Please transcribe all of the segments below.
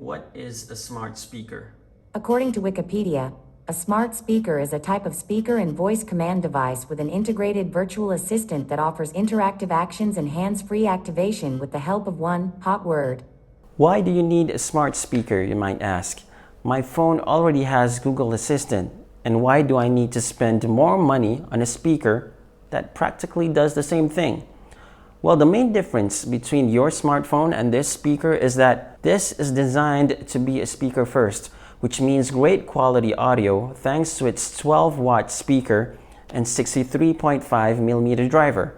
What is a smart speaker? According to Wikipedia, a smart speaker is a type of speaker and voice command device with an integrated virtual assistant that offers interactive actions and hands-free activation with the help of one hot word. Why do you need a smart speaker, you might ask? My phone already has Google Assistant, and why do I need to spend more money on a speaker that practically does the same thing? Well, the main difference between your smartphone and this speaker is that this is designed to be a speaker first, which means great quality audio thanks to its 12-watt speaker and 63.5mm driver.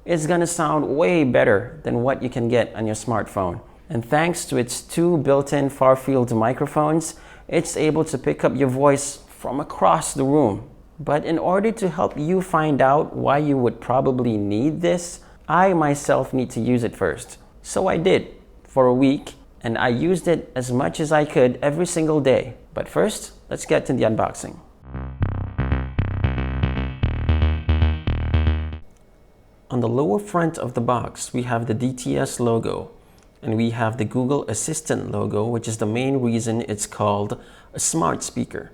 It's gonna sound way better than what you can get on your smartphone. And thanks to its two built-in far-field microphones, it's able to pick up your voice from across the room. But in order to help you find out why you would probably need this, I myself need to use it first. So I did for a week, and I used it as much as I could every single day. But first, let's get to the unboxing. On the lower front of the box, we have the DTS logo, and we have the Google Assistant logo, which is the main reason it's called a smart speaker.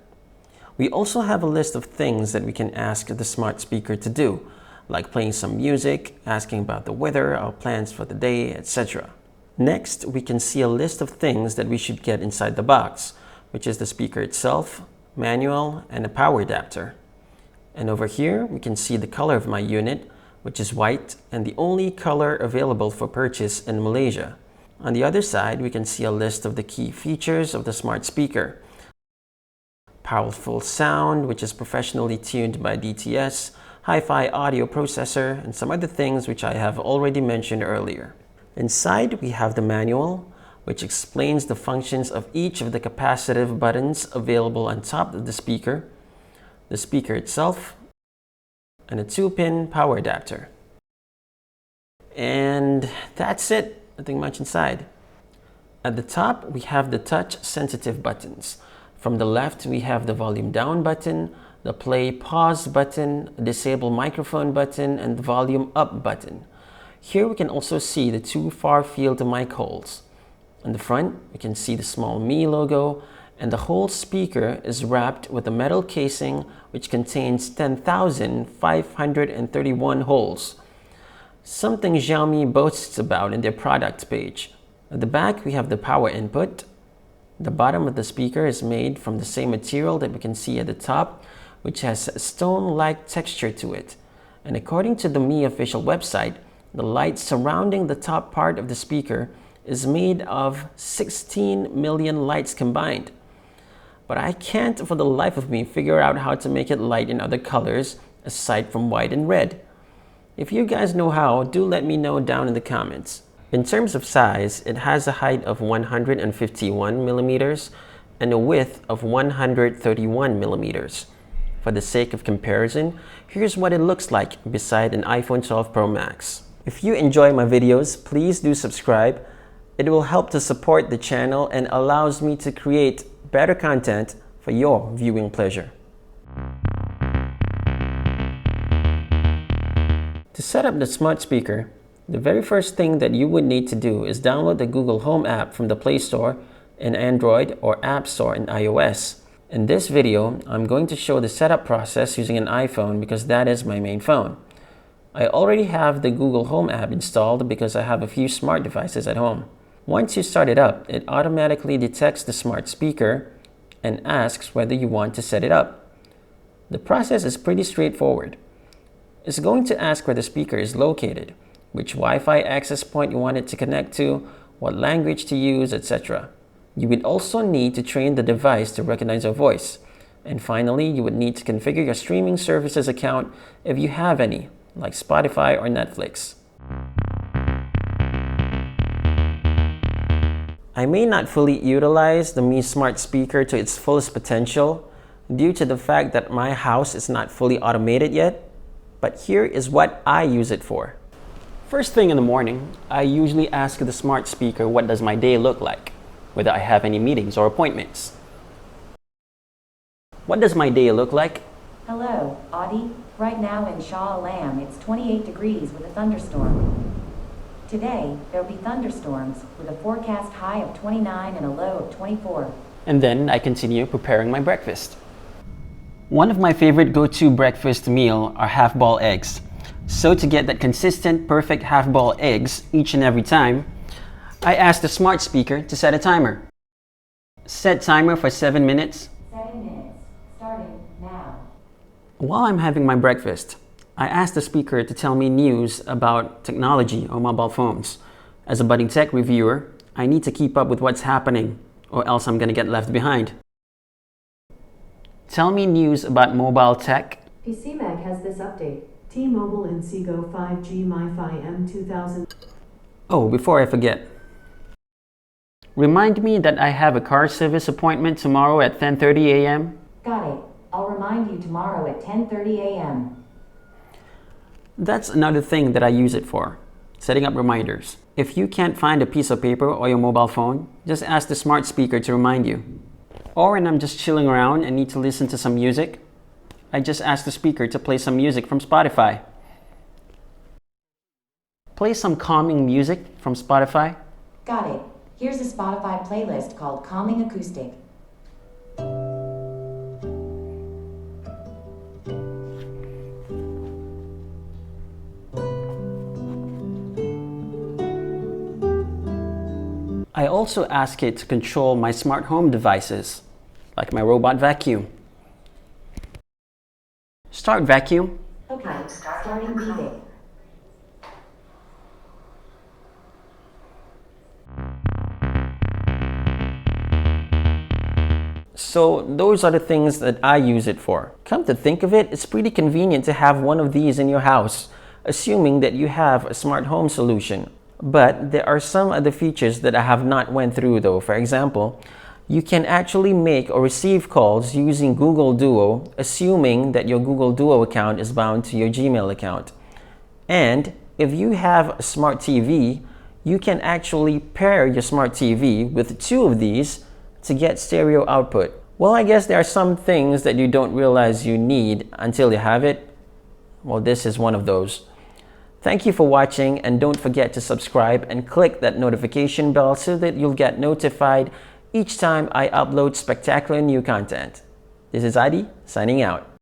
We also have a list of things that we can ask the smart speaker to do, like playing some music, asking about the weather, our plans for the day, etc. Next, we can see a list of things that we should get inside the box, which is the speaker itself, manual, and a power adapter. And over here, we can see the color of my unit, which is white and the only color available for purchase in Malaysia. On the other side, we can see a list of the key features of the smart speaker. Powerful sound, which is professionally tuned by DTS, hi-fi audio processor, and some other things which I have already mentioned earlier. Inside, we have the manual, which explains the functions of each of the capacitive buttons available on top of the speaker itself, and a 2-pin power adapter. And that's it, nothing much inside. At the top, we have the touch-sensitive buttons. From the left, we have the volume down button, the play pause button, disable microphone button, and the volume up button. Here we can also see the two far field mic holes. On the front, we can see the small Me logo, and the whole speaker is wrapped with a metal casing which contains 10,531 holes. Something Xiaomi boasts about in their product page. At the back, we have the power input. The bottom of the speaker is made from the same material that we can see at the top, which has a stone-like texture to it. And according to the Mi official website, the light surrounding the top part of the speaker is made of 16 million lights combined. But I can't for the life of me figure out how to make it light in other colors aside from white and red. If you guys know how, do let me know down in the comments. In terms of size, it has a height of 151 millimeters and a width of 131 millimeters. For the sake of comparison, here's what it looks like beside an iPhone 12 Pro Max. If you enjoy my videos, please do subscribe. It will help to support the channel and allows me to create better content for your viewing pleasure. To set up the smart speaker, the very first thing that you would need to do is download the Google Home app from the Play Store in Android or App Store in iOS. In this video, I'm going to show the setup process using an iPhone because that is my main phone. I already have the Google Home app installed because I have a few smart devices at home. Once you start it up, it automatically detects the smart speaker and asks whether you want to set it up. The process is pretty straightforward. It's going to ask where the speaker is located, which Wi-Fi access point you want it to connect to, what language to use, etc. You would also need to train the device to recognize your voice. And finally, you would need to configure your streaming services account if you have any, like Spotify or Netflix. I may not fully utilize the Mi Smart Speaker to its fullest potential due to the fact that my house is not fully automated yet, but here is what I use it for. First thing in the morning, I usually ask the smart speaker what does my day look like, whether I have any meetings or appointments. What does my day look like? Hello, Audie. Right now in Shah Alam, it's 28 degrees with a thunderstorm. Today, there'll be thunderstorms with a forecast high of 29 and a low of 24. And then I continue preparing my breakfast. One of my favorite go-to breakfast meal are half-boiled eggs. So to get that consistent, perfect half-boiled eggs each and every time, I asked the smart speaker to set a timer. Set timer for 7 minutes. 7 minutes, starting now. While I'm having my breakfast, I asked the speaker to tell me news about technology or mobile phones. As a budding tech reviewer, I need to keep up with what's happening, or else I'm gonna get left behind. Tell me news about mobile tech. PCMag has this update. T-Mobile and Seago 5G MiFi M2000. Oh, before I forget. Remind me that I have a car service appointment tomorrow at 10:30 a.m. Got it. I'll remind you tomorrow at 10:30 a.m. That's another thing that I use it for, setting up reminders. If you can't find a piece of paper or your mobile phone, just ask the smart speaker to remind you. Or when I'm just chilling around and need to listen to some music, I just ask the speaker to play some music from Spotify. Play some calming music from Spotify. Got it. Here's a Spotify playlist called Calming Acoustic. I also ask it to control my smart home devices, like my robot vacuum. Start vacuum. Okay, starting music. So those are the things that I use it for. Come to think of it, it's pretty convenient to have one of these in your house, assuming that you have a smart home solution. But there are some other features that I have not went through though. For example, you can actually make or receive calls using Google Duo, assuming that your Google Duo account is bound to your Gmail account. And if you have a smart TV, you can actually pair your smart TV with two of these to get stereo output. Well, I guess there are some things that you don't realize you need until you have it. Well, this is one of those. Thank you for watching, and don't forget to subscribe and click that notification bell so that you'll get notified each time I upload spectacular new content. This is Adi, signing out.